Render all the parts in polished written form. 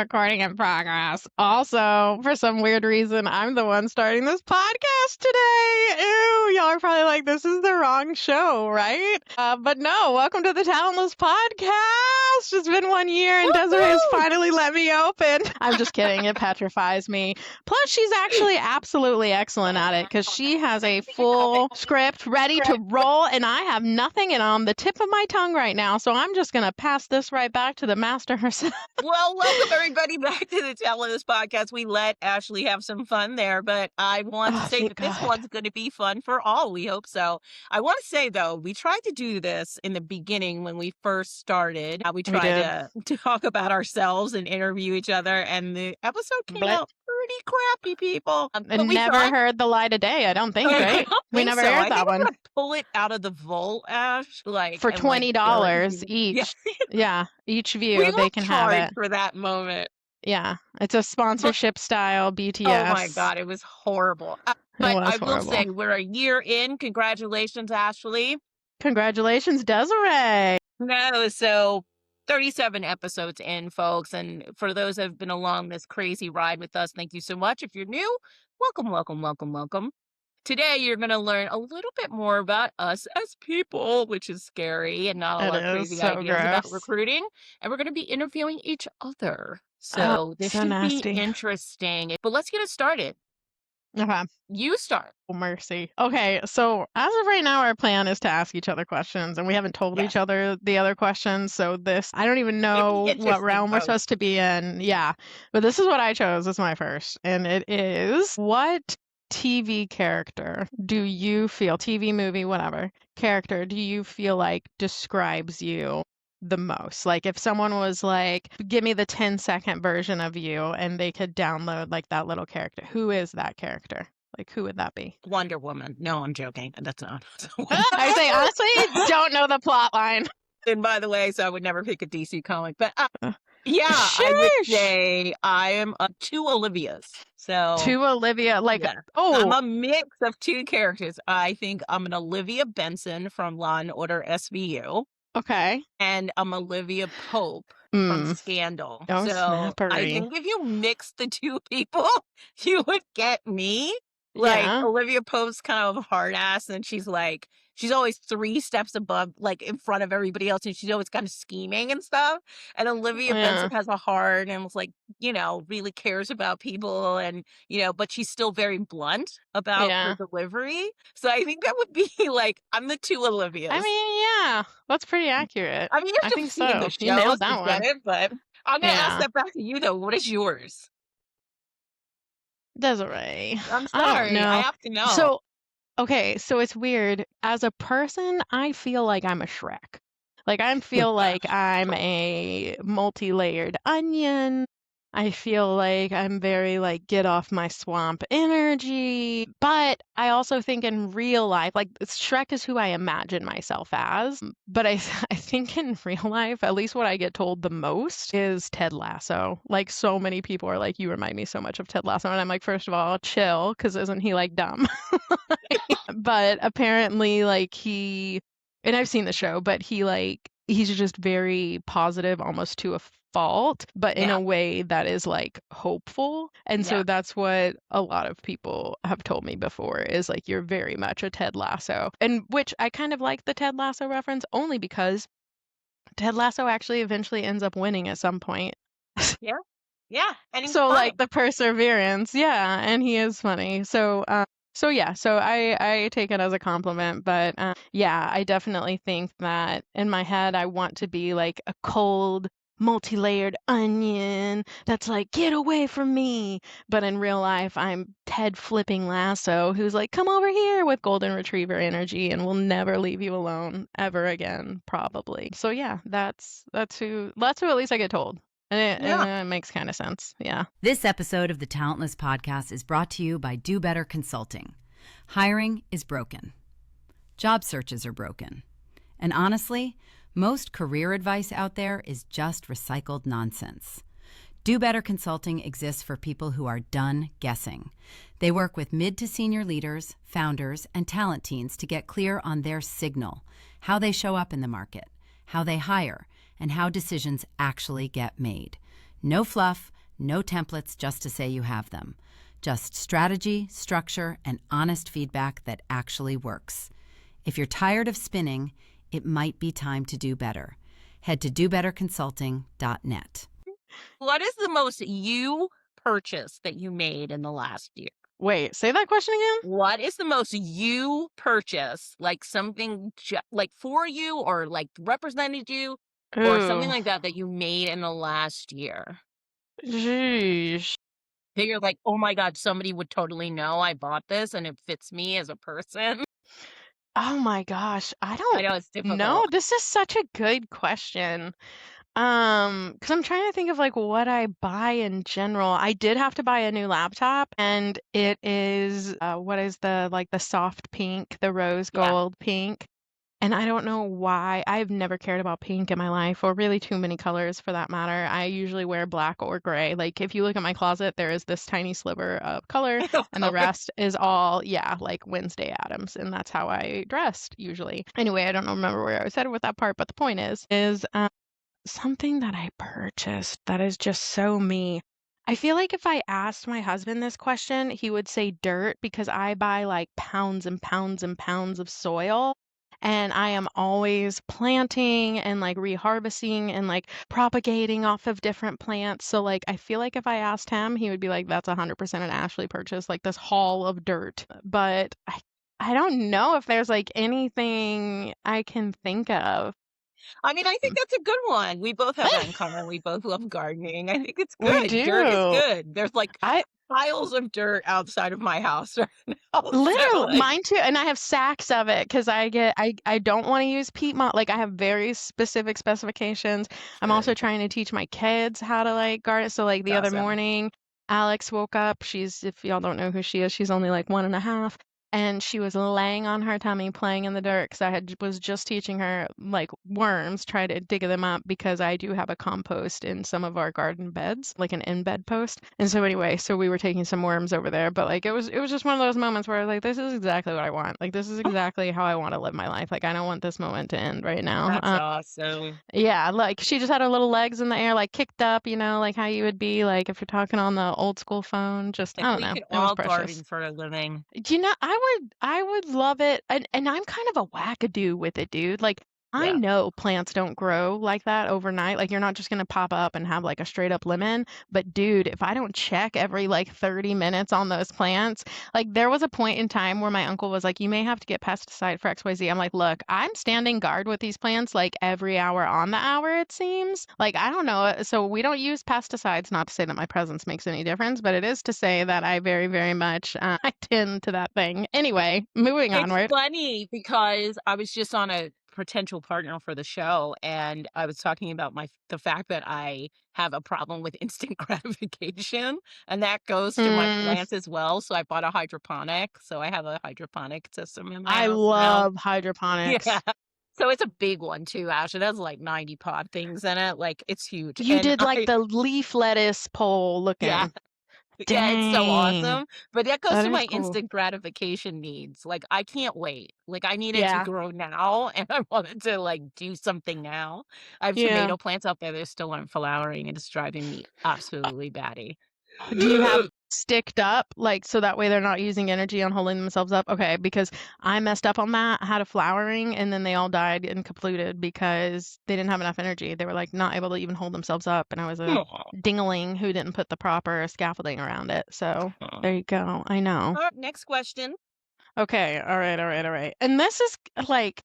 recording in progress. Also, for some weird reason, I'm the one starting this podcast today. Ew, y'all are probably like, this is the wrong show, right? But no, welcome to the Talentless podcast. It's been 1 year and Desiree has finally let me open. I'm just kidding. It petrifies me. Plus, she's actually absolutely excellent at it because she has a full script ready to roll and I have nothing and on the tip of my tongue right now. So I'm just going to pass this right back to the master herself. Well, welcome everybody back to the Talentless podcast. We let Ashley have some fun there, but I want to say that this one's going to be fun for all. We hope so. I want to say, though, we tried to do this in the beginning when we first started. We tried to talk about ourselves and interview each other, and the episode came out pretty crappy, people. And never heard the light of day, I don't think, right? We never aired that one. Pull it out of the vault, Ash, for $20 each. Yeah, each view they can have it for that moment. Yeah, it's a sponsorship style BTS. Oh my God, it was horrible. But I will say we're a year in. Congratulations, Ashley. Congratulations, Desiree. No, so 37 episodes in, folks. And for those that have been along this crazy ride with us, thank you so much. If you're new, welcome, welcome, welcome, welcome. Today, you're going to learn a little bit more about us as people, which is scary and not a lot of crazy ideas about recruiting. And we're going to be interviewing each other. So this should be interesting. But let's get it started. Okay. You start. Oh, mercy. Okay, so as of right now, our plan is to ask each other questions, and we haven't told each other the other questions. So I don't even know what realm we're supposed to be in. Yeah, but this is what I chose. It's my first, and it is, what TV character do you feel, TV, movie, whatever, character do you feel like describes you the most? Like if someone was like, give me the 10-second version of you and they could download like that little character, who is that character? Like who would that be? Wonder Woman. No, I'm joking. That's not. I say honestly, don't know the plot line. And by the way, so I would never pick a DC comic, but yeah, I would say I am two Olivias. So two Olivia, like, I'm a mix of two characters. I think I'm an Olivia Benson from Law and Order SVU. Okay. And I'm Olivia Pope from Scandal. Oh, so snappery. I think if you mix the two people, you would get me. Like Olivia Pope's kind of a hard ass, and she's always 3 steps above, like in front of everybody else, and she's always kind of scheming and stuff. And Olivia Benson has a heart and was like, really cares about people, and but she's still very blunt about her delivery. So I think that would be like, I'm the two Olivias. I mean, yeah, that's pretty accurate. I mean, I think so. The show, you nailed that one. But I'm gonna ask that back to you though. What is yours? Desiree. I'm sorry. I have to know. So it's weird. As a person, I feel like I'm a Shrek. Like I feel like I'm a multi-layered onion. I feel like I'm very like get off my swamp energy. But I also think in real life, like Shrek is who I imagine myself as. But I think in real life, at least what I get told the most is Ted Lasso. Like so many people are like, you remind me so much of Ted Lasso. And I'm like, first of all, chill, because isn't he like dumb? But apparently like and I've seen the show, but he's just very positive, almost to a fault, but in a way that is like hopeful. And so that's what a lot of people have told me before is like, you're very much a Ted Lasso. And which I kind of like the Ted Lasso reference only because Ted Lasso actually eventually ends up winning at some point. Yeah. Yeah. And so funny. Like the perseverance. Yeah. And he is funny. So I take it as a compliment, but I definitely think that in my head, I want to be like a cold, multi-layered onion that's like, get away from me. But in real life, I'm Ted flipping Lasso, who's like, come over here with golden retriever energy and will never leave you alone ever again, probably. So yeah, that's who at least I get told. And it makes kind of sense. Yeah. This episode of the Talentless podcast is brought to you by Do Better Consulting. Hiring is broken. Job searches are broken. And honestly, most career advice out there is just recycled nonsense. Do Better Consulting exists for people who are done guessing. They work with mid to senior leaders, founders, and talent teams to get clear on their signal, how they show up in the market, how they hire, and how decisions actually get made. No fluff, no templates just to say you have them. Just strategy, structure, and honest feedback that actually works. If you're tired of spinning, it might be time to do better. Head to dobetterconsulting.net. What is the most you purchase that you made in the last year? Wait, say that question again? What is the most you purchase, like something like for you or like represented you or something Ooh. like that that you made in the last year? Sheesh. That you're like, oh my God, somebody would totally know I bought this and it fits me as a person. Oh my gosh. I I don't know it's know. difficult. This is such a good question. Because I'm trying to think of like what I buy in general. I did have to buy a new laptop, and it is what is the like the soft pink, the rose Yeah. gold pink. And I don't know why. I've never cared about pink in my life, or really too many colors for that matter. I usually wear black or gray. Like if you look at my closet, there is this tiny sliver of color, and the Color. rest is all, yeah, like Wednesday Addams, and that's how I dressed usually. Anyway, I don't remember where I was headed with that part, but the point is something that I purchased that is just so me. I feel like if I asked my husband this question, he would say dirt because I buy like pounds and pounds and pounds of soil. And I am always planting and like reharvesting and like propagating off of different plants. So like I feel like if I asked him, he would be like, that's 100% an Ashley purchase, like this haul of dirt. But I don't know if there's like anything I can think of. I mean, I think that's a good one. We both have that in common. We both love gardening. I think it's We good. Dirt is do. good. There's like I piles of dirt outside of my house right now. So Literally, like, mine too, and I have sacks of it because I don't want to use peat moss. Like I have very specific specifications. I'm sure. also trying to teach my kids how to like garden. So like the other Awesome. morning, Alex woke up. She's, if y'all don't know who she is, she's only like 1.5. And she was laying on her tummy playing in the dirt because was just teaching her like worms, try to dig them up because I do have a compost in some of our garden beds, like an in-bed post. And so anyway, so we were taking some worms over there, but like it was just one of those moments where I was like, this is exactly what I want. Like this is exactly how I want to live my life. Like I don't want this moment to end right now. That's awesome. Yeah, like she just had her little legs in the air, like kicked up, like how you would be like if you're talking on the old school phone. Just If I don't we know. could It was all precious. garden for a living. I would love it. And I'm kind of a wackadoo with it, dude. Like I Yeah. know plants don't grow like that overnight. Like you're not just gonna pop up and have like a straight up lemon. But dude, if I don't check every like 30 minutes on those plants, like there was a point in time where my uncle was like, you may have to get pesticide for XYZ. I'm like, look, I'm standing guard with these plants like every hour on the hour, it seems. Like I don't know. So we don't use pesticides, not to say that my presence makes any difference, but it is to say that I very, very much I tend to that thing. Anyway, moving It's onward. funny because I was just on a potential partner for the show, and I was talking about the fact that I have a problem with instant gratification, and that goes to my Mm, plants as well. So I bought a hydroponic. So I have a hydroponic system in my I house now. love Yeah. hydroponics. So it's a big one too, Ash. It has like 90 pod things in it. Like it's huge. You And did like the leaf lettuce pole yeah, looking. yeah, it's so Dang, awesome, but that goes that to is my cool. instant gratification needs, like, I can't wait, like, I need it to Yeah, grow now, and I wanted to, like, do something now. I have yeah. tomato plants out there that still aren't flowering, and it's driving me absolutely batty. Do you have sticked up, like, so that way they're not using energy on holding themselves up? Okay, because I messed up on that. I had a flowering, and then they all died and completed because they didn't have enough energy. They were like not able to even hold themselves up, and I was a Aw. dingaling who didn't put the proper scaffolding around it. So there you go. I know. Alright, next question. Okay, all right, all right, all right. And this is like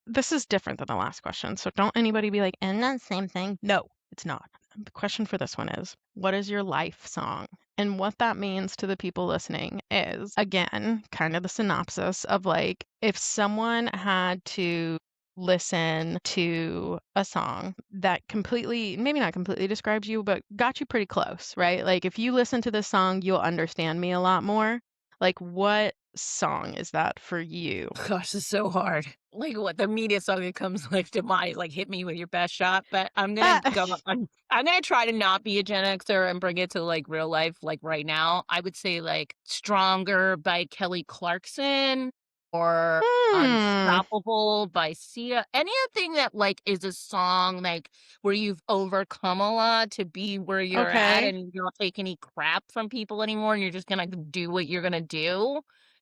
this is different than the last question. So don't anybody be like, and that's the same thing. No, it's not. The question for this one is, what is your life song? And what that means to the people listening is, again, kind of the synopsis of like, if someone had to listen to a song that completely, maybe not completely describes you, but got you pretty close, right? Like, if you listen to this song, you'll understand me a lot more. Like, what song is that for you? Gosh, it's so hard. Like, what the immediate song that comes, like, to mind, like, "Hit me with your best shot," but I'm gonna Ah, go I'm gonna try to not be a Gen Xer and bring it to, like, real life, like, right now. I would say, like, "Stronger" by Kelly Clarkson or hmm. Unstoppable by Sia. Anything that, like, is a song, like, where you've overcome a lot to be where you're at Okay. and you don't take any crap from people anymore and you're just gonna do what you're gonna do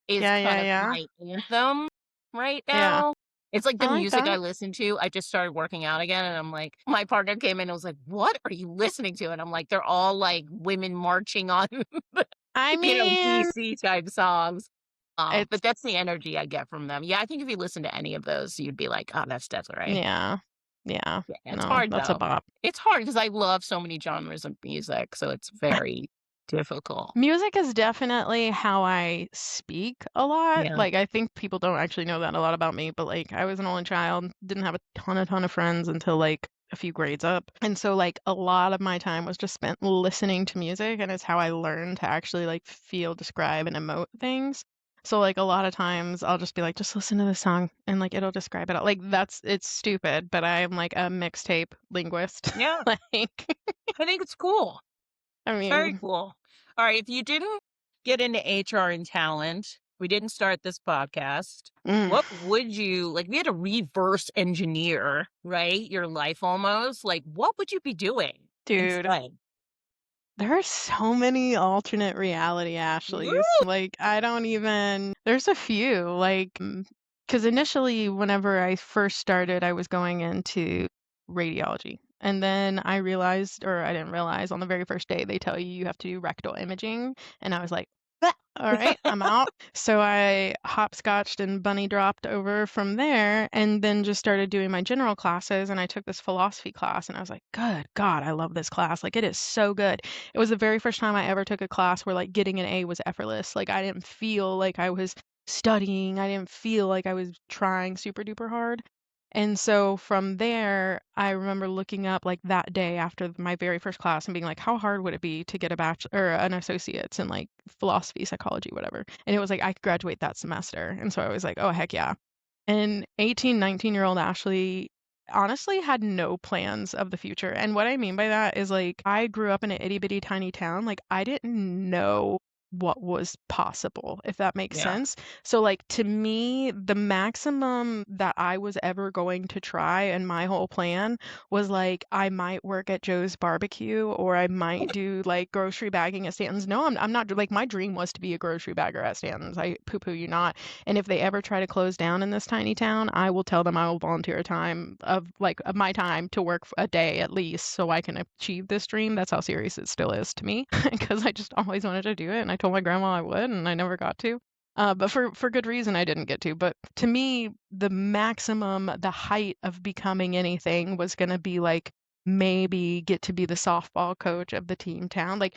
is Yeah, kind yeah, of yeah. my anthem right Yeah. now. It's like I the like music I that. listen to. I just started working out again, and I'm like my partner came in and was like, "What are you listening to?" And I'm like, "They're all, like, women marching on, I mean, DC type songs." it's But that's the energy I get from them. Yeah, I think if you listen to any of those, you'd be like, "Oh, that's Desiree." yeah. Yeah. Yeah, it's No, hard that's a though. bop. It's hard because I love so many genres of music, so it's very difficult. Music is definitely how I speak a lot. Yeah. Like, I think people don't actually know that a lot about me, but like, I was an only child, didn't have a ton of friends until like a few grades up. And so, like, a lot of my time was just spent listening to music, and it's how I learned to actually like feel, describe, and emote things. So, like, a lot of times I'll just be like, just listen to the song and like it'll describe it all. Like, it's stupid, but I'm like a mixtape linguist. Yeah, Like, I think it's cool. I It's very mean, cool. All right, if you didn't get into HR and talent, we didn't start this podcast. mm, What would you like? If you had to reverse engineer, right, your life almost. Like, what would you be doing dude. instead? There are so many alternate reality Ashleys. Woo! Like, I don't even, there's a few. Like, because initially, whenever I first started, I was going into radiology. And then I realized, or I didn't realize, on the very first day, they tell you you have to do rectal imaging. And I was like, "Bleh, all right, I'm out." So I hopscotched and bunny dropped over from there and then just started doing my general classes. And I took this philosophy class and I was like, good God, I love this class. Like, it is so good. It was the very first time I ever took a class where like getting an A was effortless. Like, I didn't feel like I was studying. I didn't feel like I was trying super duper hard. And so from there, I remember looking up like that day after my very first class and being like, how hard would it be to get a bachelor or an associate's in like philosophy, psychology, whatever. And it was like I could graduate that semester. And so I was like, oh, heck yeah. And 18, 19-year-old Ashley honestly had no plans of the future. And what I mean by that is like I grew up in an itty bitty tiny town. Like I didn't know what was possible, if that makes Yeah. sense. So like to me, the maximum that I was ever going to try and my whole plan was like I might work at Joe's Barbecue or I might do like grocery bagging at Stanton's. No, I'm not like my dream was to be a grocery bagger at Stanton's. I poo-poo you not. And if they ever try to close down in this tiny town, I will tell them I will volunteer a time of my time to work a day at least so I can achieve this dream. That's how serious it still is to me because I just always wanted to do it and I told my grandma I would and I never got to. But for good reason I didn't get to. But to me, the maximum, the height of becoming anything was going to be like maybe get to be the softball coach of the team town. Like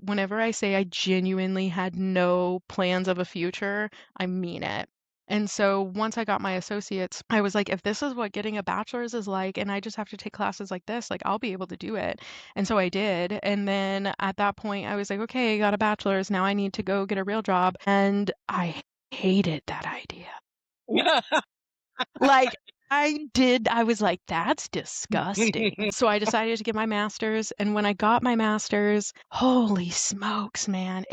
whenever I say I genuinely had no plans of a future, I mean it. And so once I got my associates, I was like, if this is what getting a bachelor's is like, and I just have to take classes like this, like I'll be able to do it. And so I did. And then at that point, I was like, okay, I got a bachelor's. Now I need to go get a real job. And I hated that idea. Like I was like, that's disgusting. So I decided to get my master's. And when I got my master's, holy smokes, man.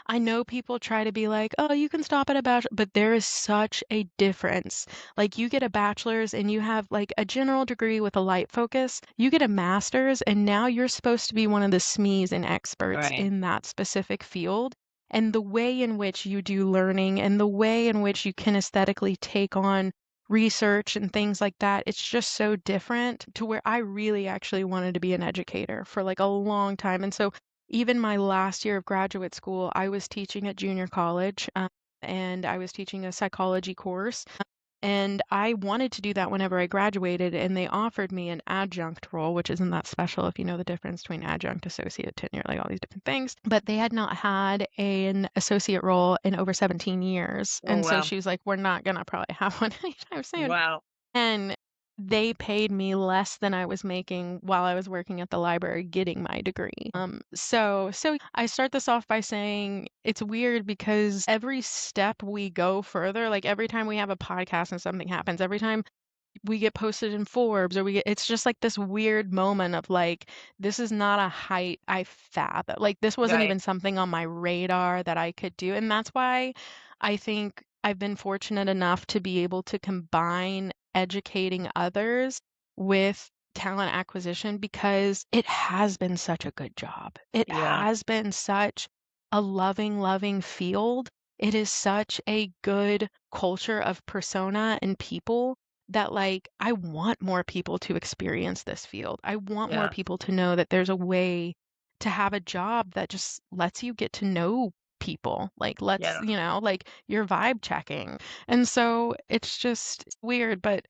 I know people try to be like, oh, you can stop at a bachelor, but there is such a difference. Like you get a bachelor's and you have like a general degree with a light focus. You get a master's and now you're supposed to be one of the SMEs and experts Right. in that specific field. And the way in which you do learning and the way in which you kinesthetically take on research and things like that, it's just so different to where I really actually wanted to be an educator for like a long time. And so even my last year of graduate school, I was teaching at junior college, and I was teaching a psychology course. And I wanted to do that whenever I graduated, and they offered me an adjunct role, which isn't that special if you know the difference between adjunct, associate, tenure, like all these different things. But they had not had an associate role in over 17 years. Oh, And so wow. she was like, we're not going to probably have one anytime soon. Wow. And they paid me less than I was making while I was working at the library getting my degree. So I start this off by saying it's weird because every step we go further, like every time we have a podcast and something happens, every time we get posted in Forbes or it's just like this weird moment of like, this is not a height I fathom. Like this wasn't Right. even something on my radar that I could do. And that's why I think I've been fortunate enough to be able to combine educating others with talent acquisition because it has been such a good job. It Yeah. has been such a loving field. It is such a good culture of persona and people that like I want more people to experience this field. I want more Yeah. people to know that there's a way to have a job that just lets you get to know people. Like lets, Yeah. like you're vibe checking. And so it's just weird, but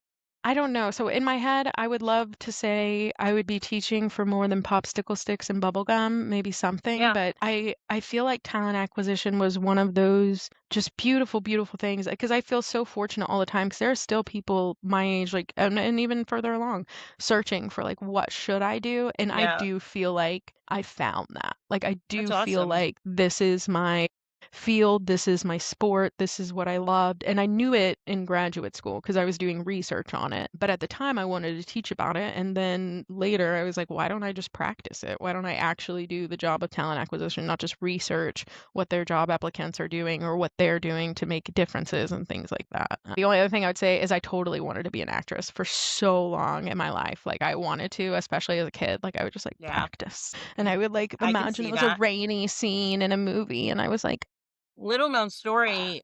I don't know. So in my head, I would love to say I would be teaching for more than popsicle sticks and bubble gum, maybe something, Yeah. but I feel like talent acquisition was one of those just beautiful things because I feel so fortunate all the time because there are still people my age like and even further along searching for like what should I do? And I Yeah. do feel like I found that. Like I That's do feel awesome. like this is my field, this is my sport, this is what I loved. And I knew it in graduate school because I was doing research on it. But at the time, I wanted to teach about it. And then later, I was like, why don't I just practice it? Why don't I actually do the job of talent acquisition, not just research what their job applicants are doing or what they're doing to make differences and things like that? The only other thing I would say is I totally wanted to be an actress for so long in my life. Like, I wanted to, especially as a kid. Like, I would just like Yeah. practice. And I would like I can imagine it see was a that. rainy scene in a movie. And I was like, Little known story,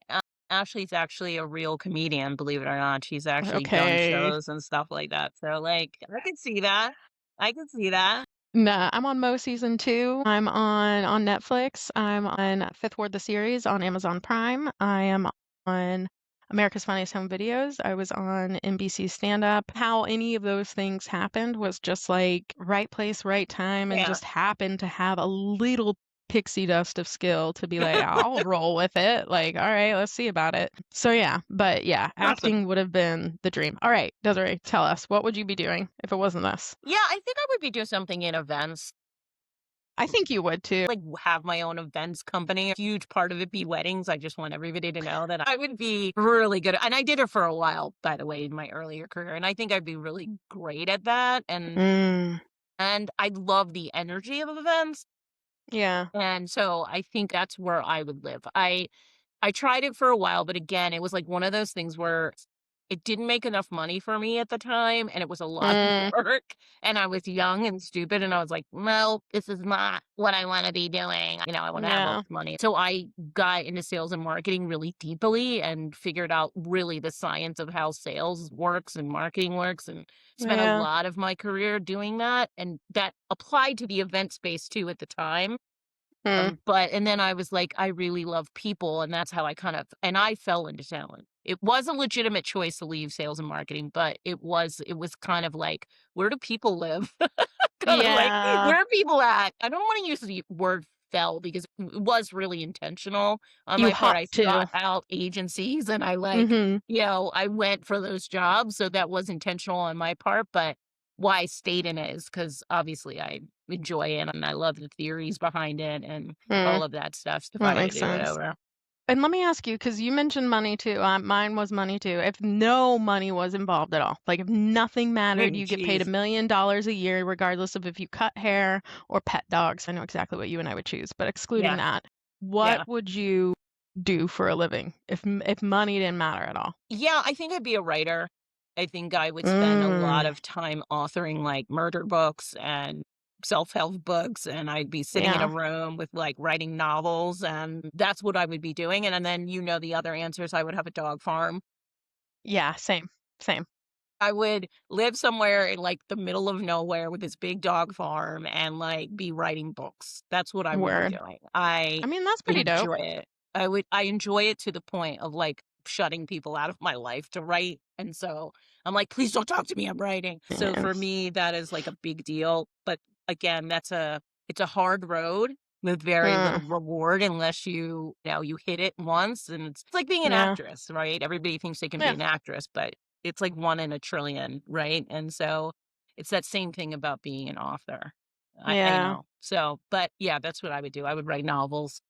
Ashley's actually a real comedian, believe it or not. She's actually done okay. shows and stuff like that. So, like, I can see that. I can see that. Nah, I'm on Mo season 2. I'm on Netflix. I'm on Fifth Ward the series on Amazon Prime. I am on America's Funniest Home Videos. I was on NBC Stand Up. How any of those things happened was just like right place, right time, and Yeah. just happened to have a little pixie dust of skill to be like, I'll roll with it. Like, all right, let's see about it. So yeah, but yeah, Awesome. acting would have been the dream. All right, Desiree, tell us, what would you be doing if it wasn't this? Yeah, I think I would be doing something in events, I think you would too. like have my own events company. A huge part of it be weddings. I just want everybody to know that I would be really good. And I did it for a while, by the way, in my earlier career. And I think I'd be really great at that. Mm, And I love the energy of events. yeah. And so I think that's where I would live. I tried it for a while, but again, it was like one of those things where it didn't make enough money for me at the time, and it was a lot of Mm, work, and I was young and stupid, and I was like, "No, this is not what I wanna be doing." I wanna have all yeah. this money. So I got into sales and marketing really deeply and figured out really the science of how sales works and marketing works, and spent a Yeah. lot of my career doing that, and that applied to the event space too at the time. Mm, And then I was like, I really love people, and that's how and I fell into talent. It was a legitimate choice to leave sales and marketing, but it was kind of like, where do people live? Kind of like, yeah. where are people at? I don't want to use the word fell because it was really intentional on You my part. hop I too. sought out agencies and I Mm-hmm. I went for those jobs. So that was intentional on my part, but why I stayed in it is because obviously I enjoy it and I love the theories behind it and Mm, all of that stuff. So if I that had to makes do it sense. over. And let me ask you, because you mentioned money too. Mine was money too. If no money was involved at all, like if nothing mattered, you get paid Jeez. $1 million a year, regardless of if you cut hair or pet dogs. I know exactly what you and I would choose, but excluding Yeah. that, what Yeah. would you do for a living if money didn't matter at all? Yeah, I think I'd be a writer. I think I would spend a lot Mm, of time authoring like murder books and self-help books, and I'd be sitting in a yeah. room with like writing novels, and that's what I would be doing. And then the other answers, I would have a dog farm. Yeah. Same. Same. I would live somewhere in like the middle of nowhere with this big dog farm and like be writing books. That's what I would be Word. doing. I I mean, that's pretty dope. enjoy it. I enjoy it to the point of like shutting people out of my life to write. And so I'm like, please don't talk to me. I'm writing. So Yeah. for me, that is like a big deal. But again, it's a hard road with very little Mm, reward unless you hit it once. And it's like being an yeah. actress, right? Everybody thinks they can be Yeah. an actress, but it's like 1 in a trillion, right? And so it's that same thing about being an author. Yeah. So, but yeah, that's what I would do. I would write novels.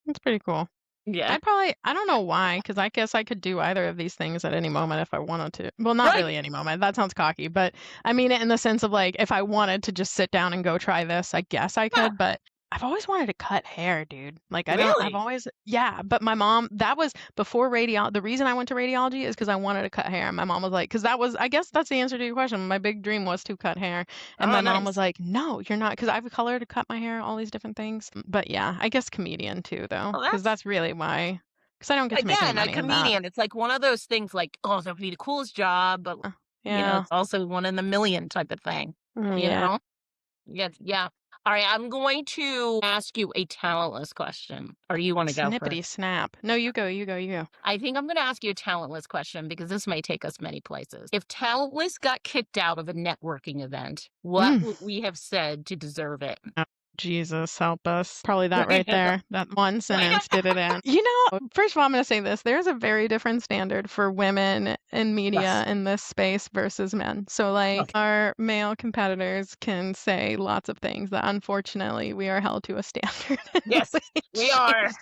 It's pretty cool. Yeah. I don't know why, because I guess I could do either of these things at any moment if I wanted to. Well, not Right. really any moment. That sounds cocky, but I mean it in the sense of like if I wanted to just sit down and go try this, I guess I Yeah. could, but I've always wanted to cut hair, dude. Like, I've Really? always, yeah, but my mom, that was before the reason I went to radiology is because I wanted to cut hair. And my mom was like, because I guess that's the answer to your question. My big dream was to cut hair. And Oh, my mom was nice. like, no, you're not, because I've colored to cut my hair, all these different things. But yeah, I guess comedian too, though, Well, because that's that's really why, because I don't get to make any again, a money in that. comedian. It's like one of those things like, oh, that would be the coolest job, but Yeah. it's also one in a million type of thing, you Yeah. know? Yes, yeah. All right, I'm going to ask you a talentless question, or you want to go Snippety first? snap. No, you go, you go, you go. I think I'm going to ask you a talentless question because this may take us many places. If talentless got kicked out of a networking event, what Mm. would we have said to deserve it? Oh, Jesus, help us. Probably that I right there. That one know. sentence did it in. First of all, I'm going to say this. There's a very different standard for women in media Yes. in this space versus men. So, like, Yes. our male competitors can say lots of things that unfortunately we are held to a standard in Yes, we which are. is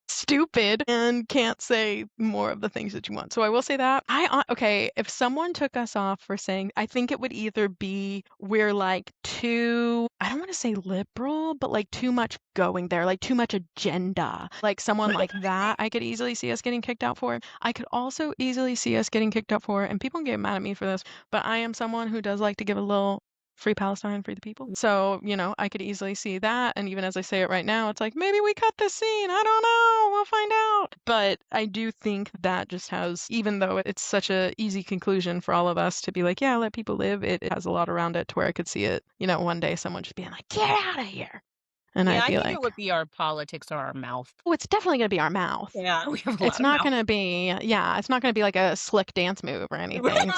stupid and can't say more of the things that you want. So I will say that. Okay, if someone took us off for saying, I think it would either be we're like too, I don't want to say liberal, but like too much going there, like too much agenda. Like someone like that, I could easily see us getting kicked out for. I could also easily see us getting kicked out for, and people can get mad at me for this, but I am someone who does like to give a little free Palestine, free the people. So, I could easily see that. And even as I say it right now, it's like, maybe we cut this scene. I don't know. We'll find out. But I do think that just has, even though it's such a easy conclusion for all of us to be like, yeah, let people live, it has a lot around it to where I could see it, one day someone just being like, get out of here. And Yeah, I'd I be think it like, would be our politics or our mouth. oh, it's definitely going to be our mouth. Yeah, we have a It's lot of not mouth. gonna be, yeah, it's not gonna be like a slick dance move or anything.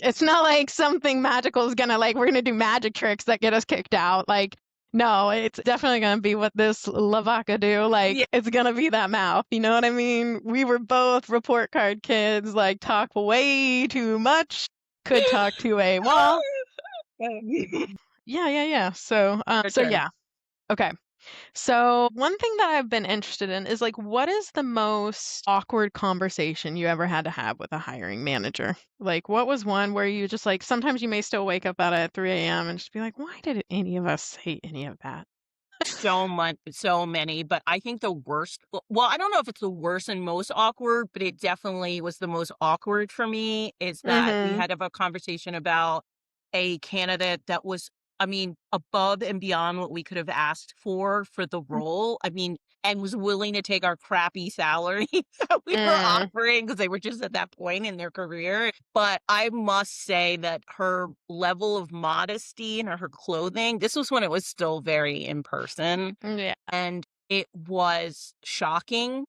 It's not like something magical is gonna like we're gonna do magic tricks that get us kicked out. Like, no, it's definitely gonna be what this Lavaca do. Like, Yeah. it's gonna be that mouth. You know what I mean? We were both report card kids, like talk way too much, could talk to a wall. Yeah. So, Your turn. yeah. Okay. So, one thing that I've been interested in is like, what is the most awkward conversation you ever had to have with a hiring manager? Like, what was one where you just like, sometimes you may still wake up at 3 a.m. and just be like, why did any of us say any of that? So much, so many, but I think the worst, well, I don't know if it's the worst and most awkward, but it definitely was the most awkward for me is that we Mm-hmm. had to have a conversation about a candidate that was, I mean, above and beyond what we could have asked for the role. I mean, and was willing to take our crappy salary that we were Mm, offering because they were just at that point in their career. But I must say that her level of modesty and her clothing, this was when it was still very in person. yeah. And it was shocking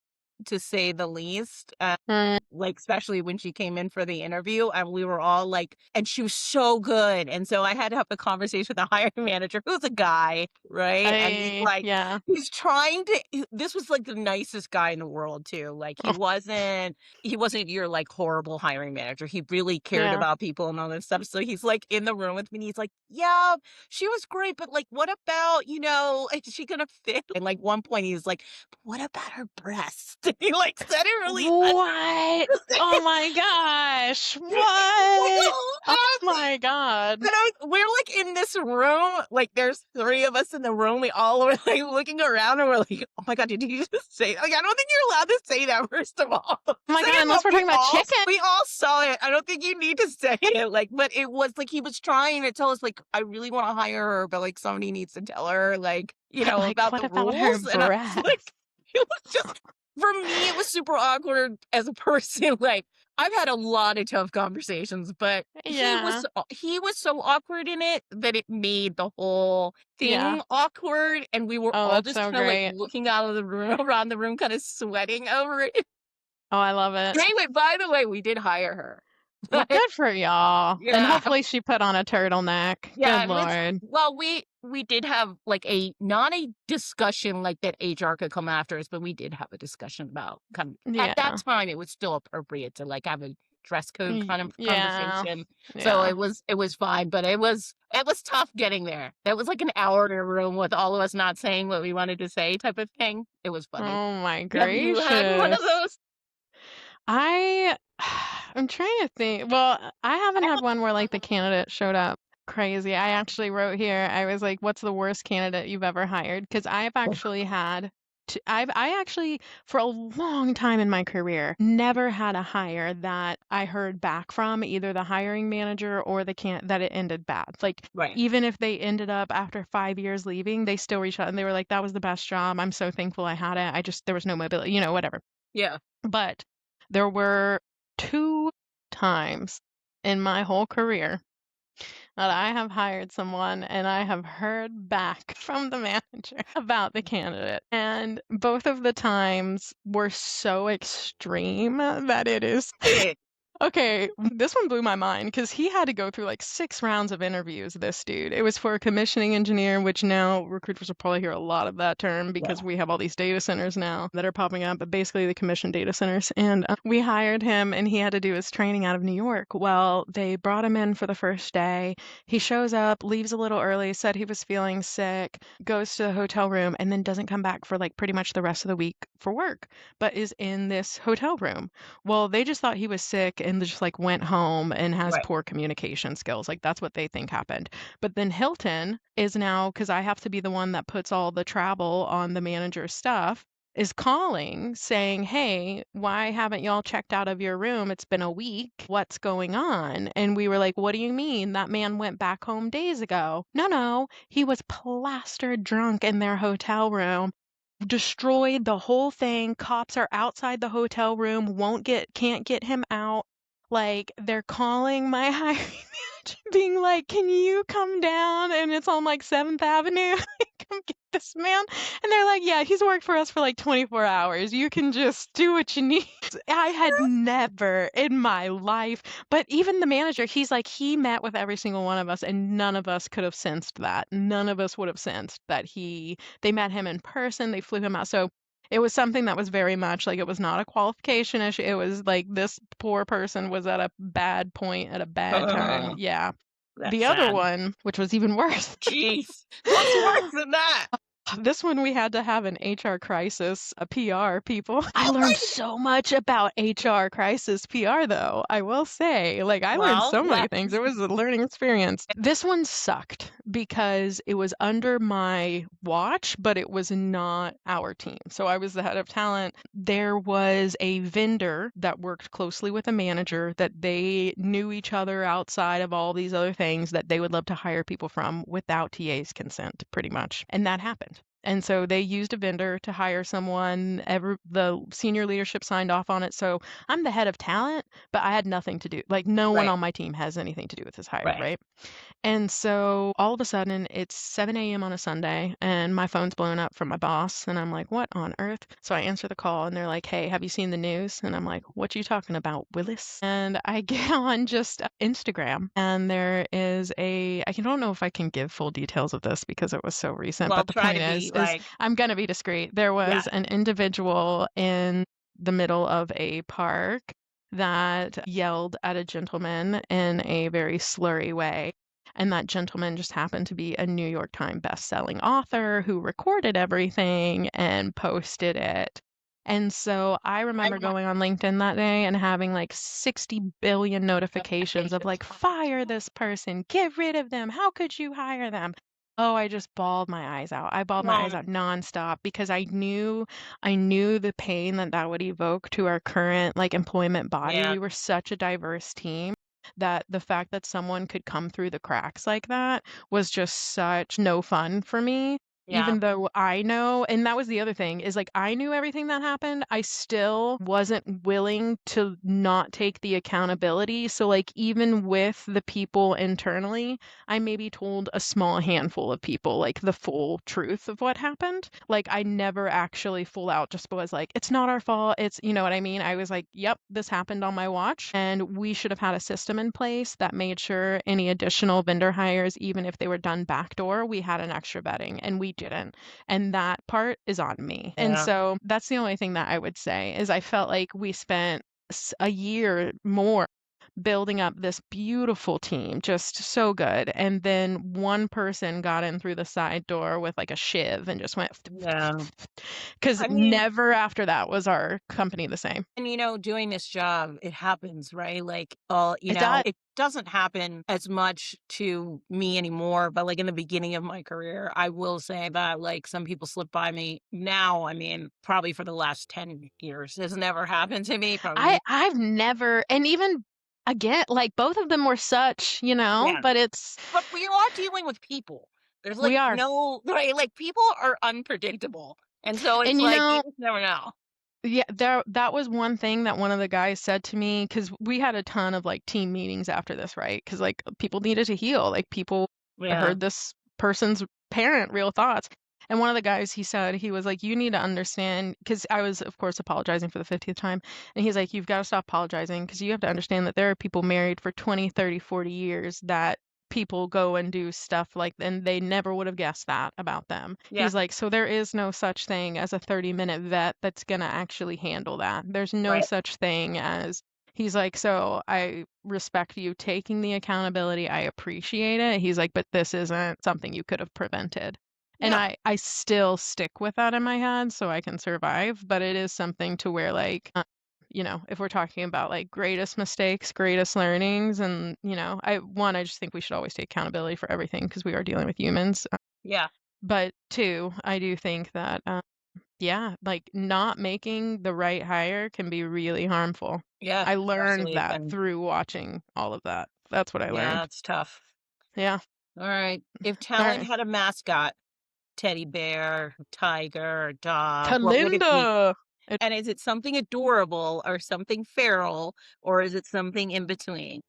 to say the least. Mm, Like, especially when she came in for the interview and we were all like, and she was so good. And so I had to have a conversation with the hiring manager, who's a guy, right? And he's like, yeah. he's trying to, this was like the nicest guy in the world too. Like he wasn't your like horrible hiring manager. He really cared Yeah. about people and all this stuff. So he's like in the room with me and he's like, yeah, she was great. But like, what about, is she going to fit? And like one point he's like, what about her breast? He like said it really What? Oh my gosh. What? Oh my God. we're like in this room, like there's 3 of us in the room. We all were like looking around and we're like, oh my God, did you just say, like, I don't think you're allowed to say that, first of all. Oh my God, Second of unless all, we're talking about chicken. we all saw it. I don't think you need to say it. Like, but it was like he was trying to tell us, like, I really want to hire her, but like somebody needs to tell her, like, Like, about what the about her rules. And I was breath? like, it was just, for me, it was super awkward as a person. Like, I've had a lot of tough conversations, but Yeah. he was so awkward in it that it made the whole Yeah. thing awkward, and we were Oh, all that's just so kind of like great. looking out of the room, around the room, kind of sweating over it. Oh, I love it. Anyway, by the way, we did hire her. Well, good for y'all. And Yeah. hopefully she put on a turtleneck. Yeah, Good Lord. well, we did have like not a discussion like that HR could come after us, but we did have a discussion about kind of, at that Yeah. time it was still appropriate to like have a dress code kind of Yeah. conversation. So Yeah. it was fine, but it was tough getting there. That was like an hour in a room with all of us not saying what we wanted to say type of thing. It was funny. Oh my Have you had one of gracious. those? I I'm trying to think. Well, I haven't had one where like the candidate showed up crazy. I actually wrote here, I was like, what's the worst candidate you've ever hired? Because I've actually had I actually, for a long time in my career, never had a hire that I heard back from either the hiring manager or the can that it ended bad. Like, Right. even if they ended up after 5 years leaving, they still reached out and they were like, that was the best job. I'm so thankful I had it. There was no mobility, whatever. Yeah. But there were two times in my whole career that I have hired someone and I have heard back from the manager about the candidate. And both of the times were so extreme that it is. Okay, this one blew my mind because he had to go through like 6 rounds of interviews, this dude. It was for a commissioning engineer, which now recruiters will probably hear a lot of that term because Yeah. we have all these data centers now that are popping up, but basically the commissioned data centers. And we hired him and he had to do his training out of New York. Well, they brought him in for the first day. He shows up, leaves a little early, said he was feeling sick, goes to the hotel room, and then doesn't come back for like pretty much the rest of the week for work, but is in this hotel room. Well, they just thought he was sick and just like went home and has Right. poor communication skills. Like that's what they think happened. But then Hilton is now, because I have to be the one that puts all the travel on the manager's stuff, is calling saying, hey, why haven't y'all checked out of your room? It's been a week. What's going on? And we were like, what do you mean? That man went back home days ago. No, he was plastered drunk in their hotel room, destroyed the whole thing. Cops are outside the hotel room, can't get him out. Like they're calling my hiring manager, being like, "Can you come down?" And it's on like 7th Avenue. Come get this man. And they're like, "Yeah, he's worked for us for like 24 hours. You can just do what you need." I had never in my life, but even the manager, he's like, he met with every single one of us, and none of us could have sensed that. None of us would have sensed that they met him in person, they flew him out. So it was something that was very much like it was not a qualification issue. It was like this poor person was at a bad point at a bad time. Yeah. That's The other sad. one, which was even worse. Jeez. What's worse than that? This one we had to have an HR crisis, a PR people. I Oh my learned so much about HR crisis PR though, I will say. Like I learned Well, so many yeah. things. It was a learning experience. This one sucked because it was under my watch, but it was not our team. So I was the head of talent. There was a vendor that worked closely with a manager that they knew each other outside of all these other things that they would love to hire people from without TA's consent, pretty much. And that happened. And so they used a vendor to hire someone. The senior leadership signed off on it. So I'm the head of talent, but I had nothing to do. Like no one Right. on my team has anything to do with this hire, Right. right? And so all of a sudden it's 7 a.m. on a Sunday and my phone's blowing up from my boss and I'm like, what on earth? So I answer the call and they're like, hey, have you seen the news? And I'm like, what you talking about, Willis? And I get on just Instagram and there is I don't know if I can give full details of this because it was so recent, Well, but the try point to be is like, I'm going to be discreet. There yeah. was an individual in the middle of a park that yelled at a gentleman in a very slurry way. And that gentleman just happened to be a New York Times best-selling author who recorded everything and posted it. And so I remember going on LinkedIn that day and having like 60 billion notifications of like, fire this person, get rid of them, how could you hire them? Oh, I just bawled my eyes out. I bawled my eyes out nonstop because I knew the pain that would evoke to our current like employment body. Yeah. We were such a diverse team that the fact that someone could come through the cracks like that was just such no fun for me. Yeah. Even though I know, and that was the other thing, is like I knew everything that happened, I still wasn't willing to not take the accountability. So like even with the people internally, I maybe told a small handful of people like the full truth of what happened. Like I never actually full out just was like, it's not our fault. It's, you know what I mean? I was like, yep, this happened on my watch and we should have had a system in place that made sure any additional vendor hires, even if they were done backdoor, we had an extra vetting and we didn't. And that part is on me. And Yeah. so that's the only thing that I would say is I felt like we spent a year more building up this beautiful team, just so good. And then one person got in through the side door with like a shiv and just went, Yeah. because I mean, never after that was our company the same. and doing this job, it happens, right? Like, It does. it doesn't happen as much to me anymore, but like in the beginning of my career, I will say that like some people slip by me now. I mean, probably for the last 10 years, it's never happened to me. Probably. I've never, and even again, like both of them were such, Yeah. but it's, But we are dealing with people. There's we like are. no, right? Like people are unpredictable. And so it's And like, you just never know. yeah, that was one thing that one of the guys said to me, because we had a ton of like team meetings after this, right? Because like people needed to heal, like people Yeah. heard this person's parent real thoughts. And one of the guys, he said, he was like, you need to understand, because I was, of course, apologizing for the 50th time. And he's like, you've got to stop apologizing because you have to understand that there are people married for 20, 30, 40 years that people go and do stuff like, and they never would have guessed that about them. Yeah. He's like, so there is no such thing as a 30-minute vet that's going to actually handle that. There's no Right. such thing as, he's like, so I respect you taking the accountability. I appreciate it. He's like, but this isn't something you could have prevented. And No. I still stick with that in my head so I can survive, but it is something to where like if we're talking about like greatest mistakes, greatest learnings, and I just think we should always take accountability for everything because we are dealing with humans. Yeah. But two, I do think that yeah, like not making the right hire can be really harmful. Yeah. I learned Absolutely. that through watching all of that. That's what I Yeah, learned. it's tough. Yeah. All right. If All Talent right. had a mascot, teddy bear, tiger, dog, what would it be? Talinda. And is it something adorable or something feral or is it something in between?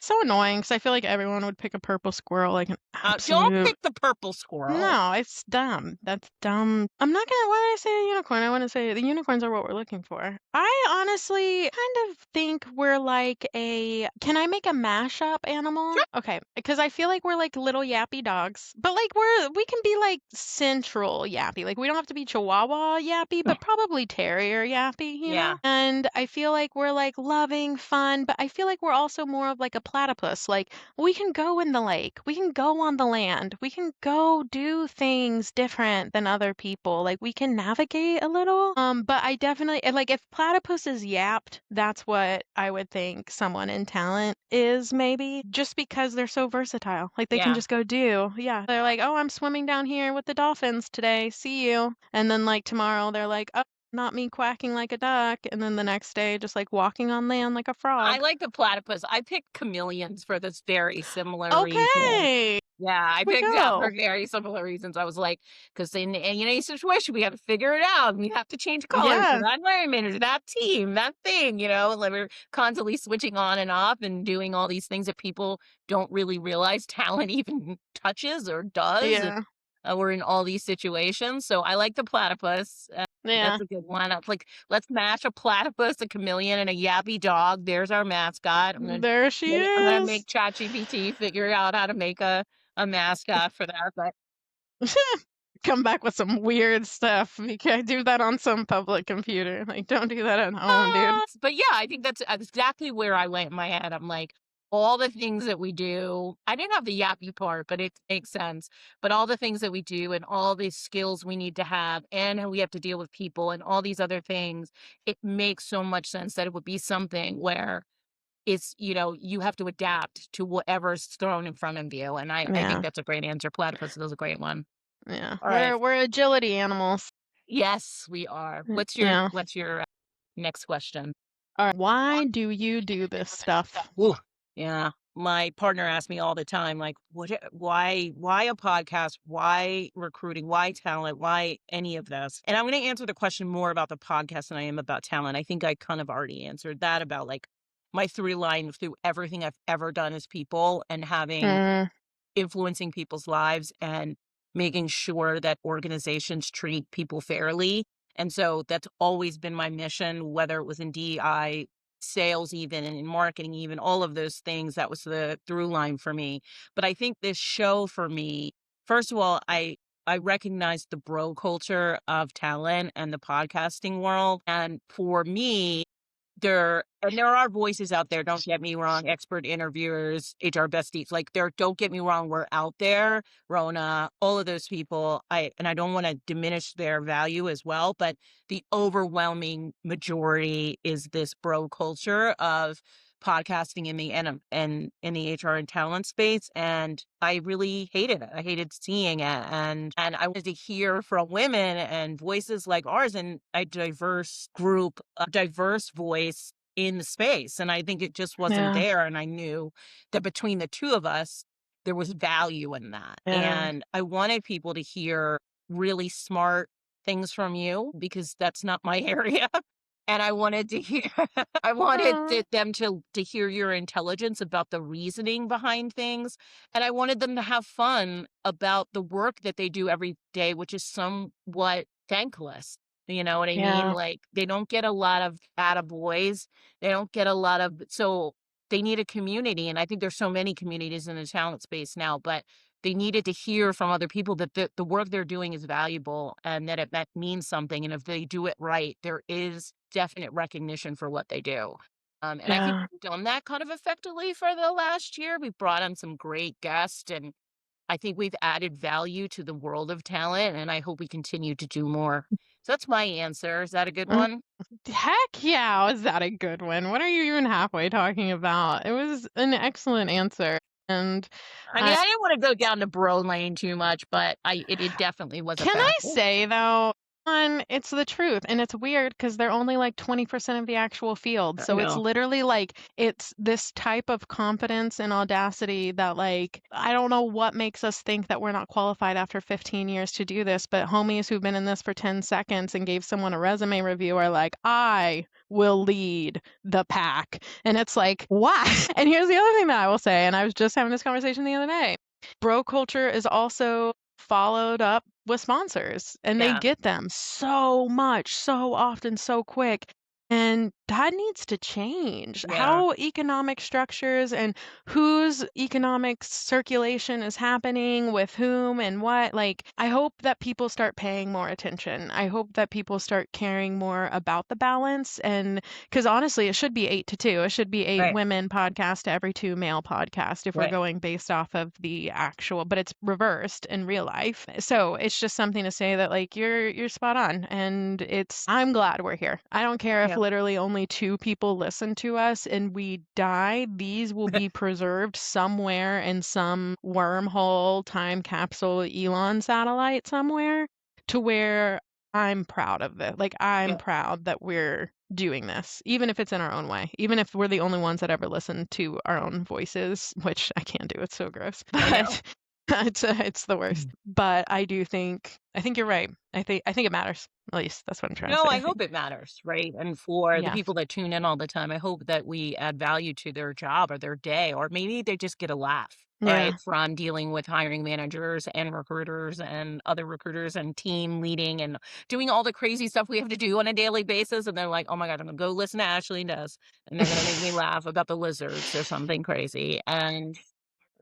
So annoying because I feel like everyone would pick a purple squirrel like an Don't absolute. pick the purple squirrel. No, it's dumb. That's dumb. I'm not gonna. Why did I say a unicorn? I want to say the unicorns are what we're looking for. I honestly kind of think we're like a. Can I make a mashup animal? Sure. Okay, because I feel like we're like little yappy dogs, but like we can be like central yappy. Like we don't have to be Chihuahua yappy, but probably terrier yappy. Yeah. And I feel like we're like loving, fun, but I feel like we're also more of like a platypus. Like we can go in the lake, we can go on the land, we can go do things different than other people. Like we can navigate a little. But I definitely like if platypus is yapped, that's what I would think someone in talent is maybe just because they're so versatile. Like they can Yeah. just go do. Yeah. They're like, "Oh, I'm swimming down here with the dolphins today. See you." And then like tomorrow they're like, "Oh, not me quacking like a duck," and then the next day just like walking on land like a I frog. like the platypus. I picked chameleons for this very similar reason. Okay. Yeah, I We picked that go. for very similar reasons. I was like, because in any situation, we have to figure it out. We have to change colors for Yeah. that environment or that team, that thing, like we're constantly switching on and off and doing all these things that people don't really realize talent even touches or does. Yeah. We're in all these situations. So I like the platypus. Yeah. That's a good one. Like, let's match a platypus, a chameleon, and a yappy dog. There's our mascot. There she I'm gonna is. make ChatGPT figure out how to make a mascot for that. But Come back with some weird stuff. You can't do that on some public computer. Like, don't do that at home, dude. but yeah, I think that's exactly where I went in my head. I'm like, all the things that we do. I didn't have the yappy part, but it makes sense. But all the things that we do and all these skills we need to have and how we have to deal with people and all these other things, it makes so much sense that it would be something where it's, you have to adapt to whatever's thrown in front of you. And I think Yeah. that's a great answer. Platypus is a great one. Yeah. All right. We're agility animals. Yes, we are. What's Yeah. your next question? All right. Why do you do this stuff? Ooh, yeah. My partner asks me all the time, like, why a podcast? Why recruiting? Why talent? Why any of this? And I'm going to answer the question more about the podcast than I am about talent. I think I kind of already answered that about like my through line through everything I've ever done as people and having influencing people's lives and making sure that organizations treat people fairly. And so that's always been my mission, whether it was in DEI, sales, even and in marketing, even all of those things. That was the through line for me. But I think this show for me, first of all, I recognize the bro culture of talent and the podcasting world. And for me, there are voices out there, don't get me wrong, expert interviewers, HR besties, like don't get me wrong, we're out there, Rona, all of those people. I don't want to diminish their value as well, but the overwhelming majority is this bro culture of podcasting in the and in the HR and talent space, and I really hated it. I hated seeing it, and I wanted to hear from women and voices like ours and a diverse group, a diverse voice in the space. And I think it just wasn't Yeah. there. And I knew that between the two of us, there was value in that. Yeah. And I wanted people to hear really smart things from you because that's not my area. And I wanted to hear, I wanted Aw. them to hear your intelligence about the reasoning behind things. And I wanted them to have fun about the work that they do every day, which is somewhat thankless. You know what I mean? Yeah. Like they don't get a lot of attaboys. They don't get a lot of, so they need a community. And I think there's so many communities in the talent space now, but they needed to hear from other people that the work they're doing is valuable and that it means something. And if they do it right, there is definite recognition for what they do. And I think Yeah. we've done that kind of effectively for the last year. We've brought on some great guests, and I think we've added value to the world of talent, and I hope we continue to do more. So that's my answer. Is that a good Mm, one? Heck yeah, was that a good one? What are you even halfway talking about? It was an excellent answer. And I mean, I I didn't want to go down the bro lane too much, but it definitely was a can I factor. say though, it's the truth, and it's weird because they're only like 20% of the actual field. I So it's know. literally like it's this type of competence and audacity that like I don't know what makes us think that we're not qualified after 15 years to do this, but homies who've been in this for 10 seconds and gave someone a resume review are like, I will lead the pack. And it's like, why? And here's the other thing that I will say, and I was just having this conversation the other day. Bro culture is also followed up with sponsors, and they Yeah. get them so much, so often, so quick. And that needs to change. Yeah. How economic structures and whose economic circulation is happening with whom and what. Like, I hope that people start paying more attention. I hope that people start caring more about the balance. And because honestly, it should be 8 to 2. It should be eight Right. women podcast to every 2 male podcast if we're Right. going based off of the actual, but it's reversed in real life. So it's just something to say that like you're spot on. And I'm glad we're here. I don't care if Yeah. literally only 2 people listen to us and we die. These will be preserved somewhere in some wormhole time capsule Elon satellite somewhere to where I'm proud of it. Like I'm Yeah. proud that we're doing this, even if it's in our own way, even if we're the only ones that ever listen to our own voices, which I can't do. It's so gross, I know. but it's the worst. But I think you're right. I think it matters. At least that's what I'm trying to No, say. I I think. hope it matters, right? And for the Yeah. people that tune in all the time, I hope that we add value to their job or their day, or maybe they just get a laugh, Yeah. right? From dealing with hiring managers and recruiters and other recruiters and team leading and doing all the crazy stuff we have to do on a daily basis. And they're like, oh my God, I'm going to go listen to Ashley Does. And they're going to make me laugh about the lizards or something crazy. And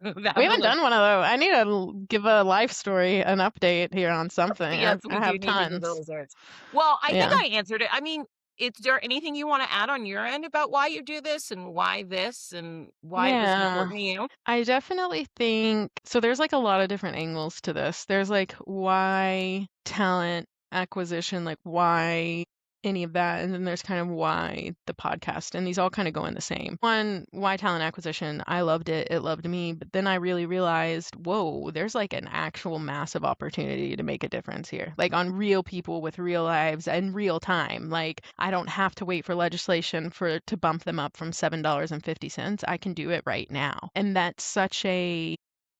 We that haven't really, done one of those. I need to give a life story, an update here on something. I, yes, we I do have need to do the tons. lizards. Well, I think Yeah. I answered it. I mean, is there anything you want to add on your end about why you do this and why it was Yeah. important to you? I definitely think so. There's like a lot of different angles to this. There's like why talent acquisition, like why any of that. And then there's kind of why the podcast. And these all kind of go in the same. One, why talent acquisition? I loved it. It loved me. But then I really realized, whoa, there's like an actual massive opportunity to make a difference here, like on real people with real lives and real time. Like I don't have to wait for legislation to bump them up from $7.50. I can do it right now. And that's such a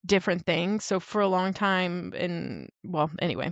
different thing. So for a long time, well, anyway,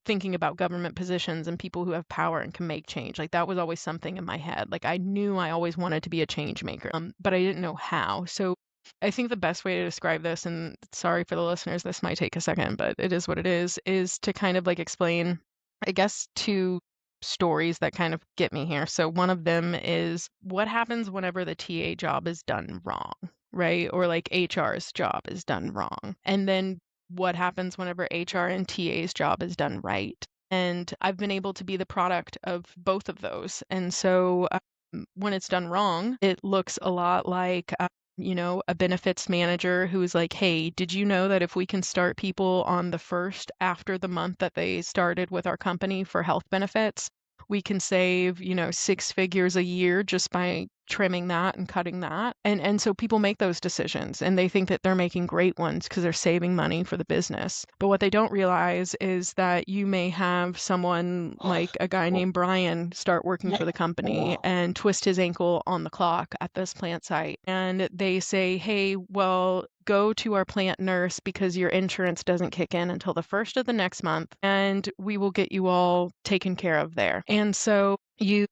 thinking about government positions and people who have power and can make change. Like that was always something in my head. Like I knew I always wanted to be a change maker, but I didn't know how. So I think the best way to describe this, and sorry for the listeners, this might take a second, but it is what it is to kind of like explain, I guess, two stories that kind of get me here. So one of them is what happens whenever the TA job is done wrong, right? Or like HR's job is done wrong. And then what happens whenever HR and TA's job is done right. And I've been able to be the product of both of those. And so when it's done wrong, it looks a lot like, a benefits manager who's like, hey, did you know that if we can start people on the first after the month that they started with our company for health benefits, we can save, 6 figures a year just by trimming that and cutting that. And so people make those decisions and they think that they're making great ones because they're saving money for the business. But what they don't realize is that you may have someone like a guy named Brian start working for the company and twist his ankle on the clock at this plant site. And they say, hey, well, go to our plant nurse because your insurance doesn't kick in until the first of the next month, and we will get you all taken care of there. And so you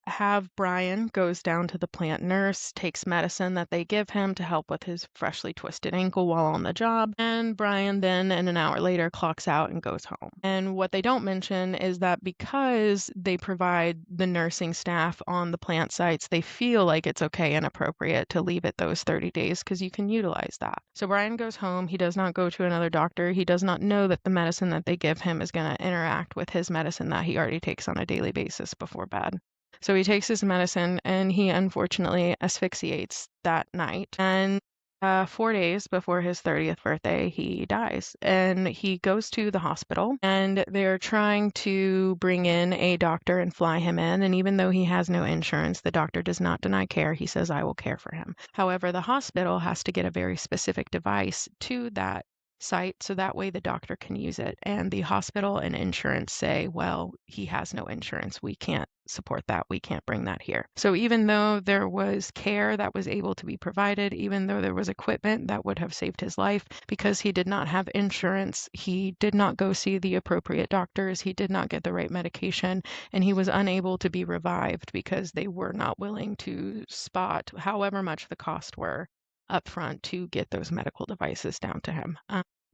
have Brian goes down to the plant nurse, takes medicine that they give him to help with his freshly twisted ankle while on the job, and Brian then, and an hour later, clocks out and goes home. And what they don't mention is that because they provide the nursing staff on the plant sites, they feel like it's okay and appropriate to leave it those 30 days because you can utilize that. So Brian goes home. He does not go to another doctor. He does not know that the medicine that they give him is going to interact with his medicine that he already takes on a daily basis before bed. So he takes his medicine and he unfortunately asphyxiates that night. And 4 days before his 30th birthday, he dies. And he goes to the hospital and they're trying to bring in a doctor and fly him in. And even though he has no insurance, the doctor does not deny care. He says, I will care for him. However, the hospital has to get a very specific device to that site so that way the doctor can use it. And the hospital and insurance say, well, he has no insurance. We can't support that. We can't bring that here. So even though there was care that was able to be provided, even though there was equipment that would have saved his life, because he did not have insurance, he did not go see the appropriate doctors, he did not get the right medication, and he was unable to be revived because they were not willing to spot however much the cost were up front to get those medical devices down to him.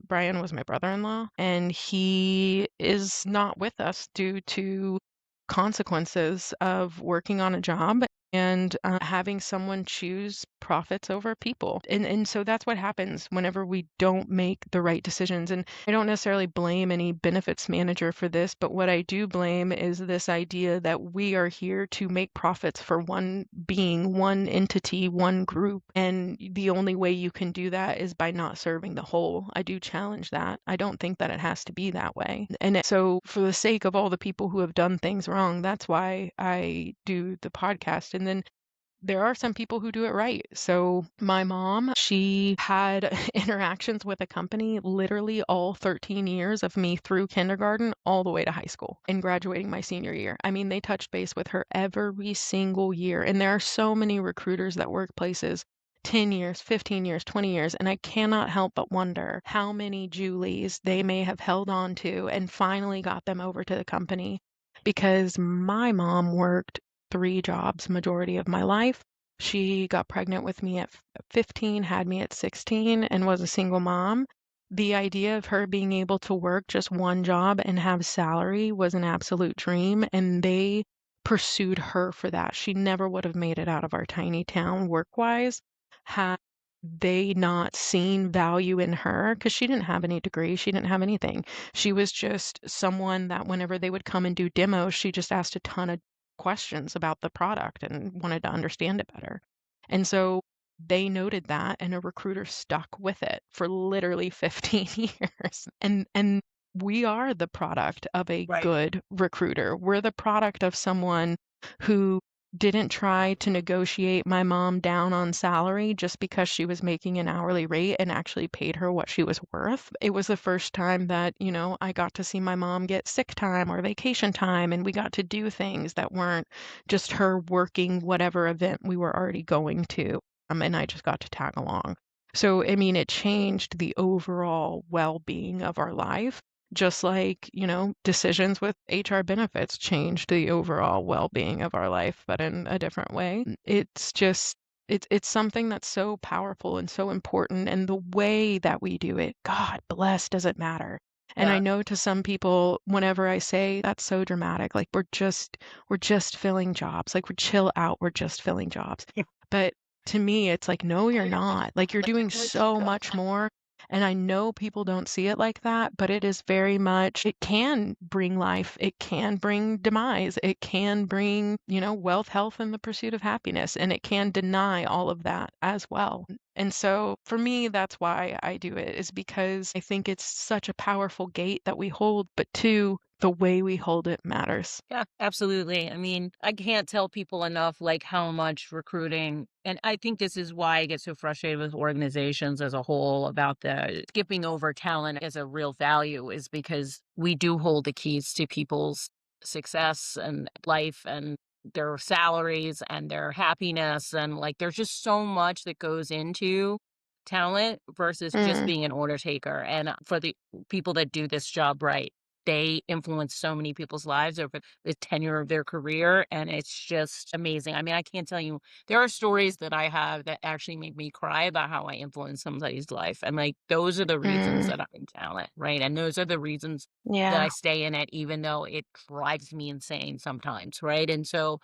Brian was my brother-in-law, and he is not with us due to consequences of working on a job and having someone choose profits over people. And so that's what happens whenever we don't make the right decisions. And I don't necessarily blame any benefits manager for this, but what I do blame is this idea that we are here to make profits for one being, one entity, one group. And the only way you can do that is by not serving the whole. I do challenge that. I don't think that it has to be that way. And so for the sake of all the people who have done things wrong, that's why I do the podcast. And then there are some people who do it right. So my mom, she had interactions with a company literally all 13 years of me through kindergarten all the way to high school and graduating my senior year. I mean, they touched base with her every single year. And there are so many recruiters that work places 10 years, 15 years, 20 years, and I cannot help but wonder how many Julies they may have held on to and finally got them over to the company, because my mom worked 3 jobs majority of my life. She got pregnant with me at 15, had me at 16, and was a single mom. The idea of her being able to work just one job and have salary was an absolute dream, and they pursued her for that. She never would have made it out of our tiny town work-wise had they not seen value in her, because she didn't have any degree, she didn't have anything. She was just someone that whenever they would come and do demos, she just asked a ton of questions about the product and wanted to understand it better. And so they noted that, and a recruiter stuck with it for literally 15 years. And we are the product of a good recruiter. We're the product of someone who didn't try to negotiate my mom down on salary just because she was making an hourly rate and actually paid her what she was worth. It was the first time that, I got to see my mom get sick time or vacation time, and we got to do things that weren't just her working whatever event we were already going to. And I just got to tag along. So, I mean, it changed the overall well-being of our life. Just like, decisions with HR benefits changed the overall well-being of our life, but in a different way. It's just, it's something that's so powerful and so important. And the way that we do it, God bless, does it matter? And I know to some people, whenever I say that's so dramatic, like we're just filling jobs, like we're chill out, we're just filling jobs. But to me, it's like, no, you're not. Like you're doing so much more. And I know people don't see it like that, but it is very much, it can bring life, it can bring demise, it can bring, wealth, health, and the pursuit of happiness, and it can deny all of that as well. And so for me, that's why I do it, is because I think it's such a powerful gate that we hold, but two, the way we hold it matters. Yeah, absolutely. I mean, I can't tell people enough like how much recruiting, and I think this is why I get so frustrated with organizations as a whole about the skipping over talent as a real value, is because we do hold the keys to people's success and life and their salaries and their happiness. And like, there's just so much that goes into talent versus just being an order taker. And for the people that do this job right, they influence so many people's lives over the tenure of their career, and it's just amazing. I mean, I can't tell you, there are stories that I have that actually make me cry about how I influence somebody's life, and like those are the reasons that I'm in talent, right? And those are the reasons that I stay in it, even though it drives me insane sometimes, right? And so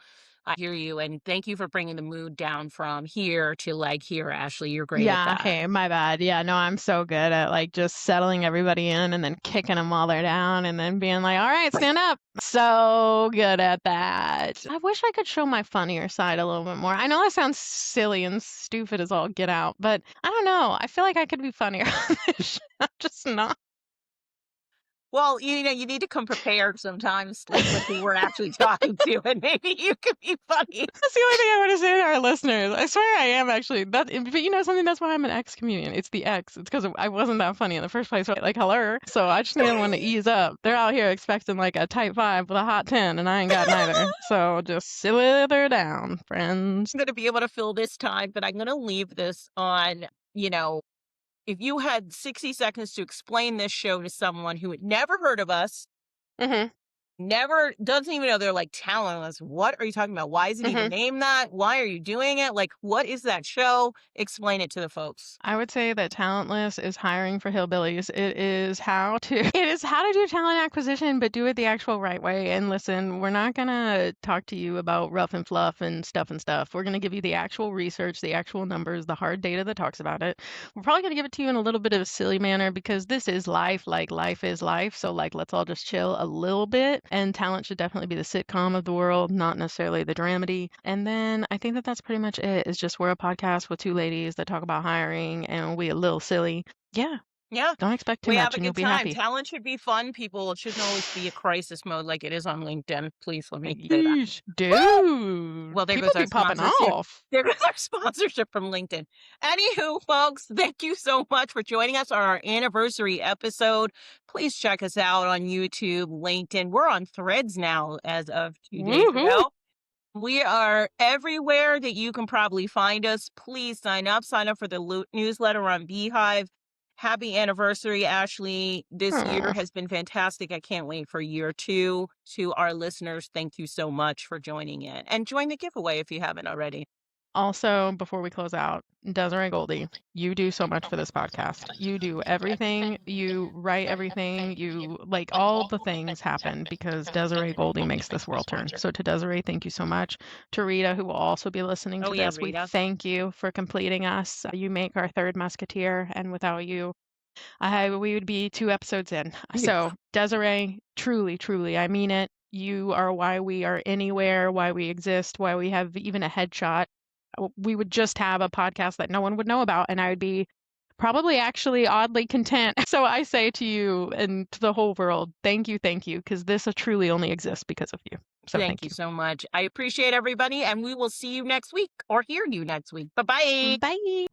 I hear you, and thank you for bringing the mood down from here to like here, Ashley. You're great at Yeah, that. okay, my bad. Yeah, no, I'm so good at like just settling everybody in and then kicking them while they're down and then being like, all right, stand up. So good at that. I wish I could show my funnier side a little bit more. I know that sounds silly and stupid as all get out, but I don't know. I feel like I could be funnier on this show. I'm just not. Well, you need to come prepared sometimes, like with who we're actually talking to, and maybe you could be funny. That's the only thing I want to say to our listeners. I swear I am actually. But something, that's why I'm an ex-comedian. It's the X. It's because I wasn't that funny in the first place. Like, hello. So I just need someone to ease up. They're out here expecting like a type 5 with a hot 10, and I ain't got neither. So just slither down, friends. I'm going to be able to fill this time, but I'm going to leave this on, if you had 60 seconds to explain this show to someone who had never heard of us, never, doesn't even know, they're like, Talentless, what are you talking about? Why is it even named that? Why are you doing it? Like, what is that show? Explain it to the folks. I would say that Talentless is hiring for hillbillies. It is how to do talent acquisition, but do it the actual right way. And listen, we're not gonna talk to you about rough and fluff and stuff. We're gonna give you the actual research, the actual numbers, the hard data that talks about it. We're probably gonna give it to you in a little bit of a silly manner because this is life, like life is life. So like let's all just chill a little bit. And talent should definitely be the sitcom of the world, not necessarily the dramedy. And then I think that that's pretty much it. It's just we're a podcast with two ladies that talk about hiring and we a little silly. Yeah. Yeah. Don't expect too We much have a and you'll good be time. happy. Talent should be fun, people. It shouldn't always be a crisis mode like it is on LinkedIn. Please let me say that. Yeesh, dude. Well, there People goes be our popping sponsorship. off. There goes our sponsorship from LinkedIn. Anywho, folks, thank you so much for joining us on our anniversary episode. Please check us out on YouTube, LinkedIn. We're on Threads now as of 2 days ago. We are everywhere that you can probably find us. Please sign up. Sign up for the newsletter on Beehive. Happy anniversary, Ashley. This year has been fantastic. I can't wait for year 2. To our listeners, thank you so much for joining in. And join the giveaway if you haven't already. Also, before we close out, Desiree Goldey, you do so much for this podcast. You do everything. You write everything. You like all the things happen because Desiree Goldey makes this world turn. So to Desiree, thank you so much. To Rita, who will also be listening to this, we thank you for completing us. You make our third musketeer, and without you, we would be 2 episodes in. So Desiree, truly, truly, I mean it. You are why we are anywhere, why we exist, why we have even a headshot. We would just have a podcast that no one would know about, and I would be probably actually oddly content. So I say to you and to the whole world, thank you, because this truly only exists because of you. So thank you so much. I appreciate everybody, and we will see you next week or hear you next week. Bye-bye. Bye.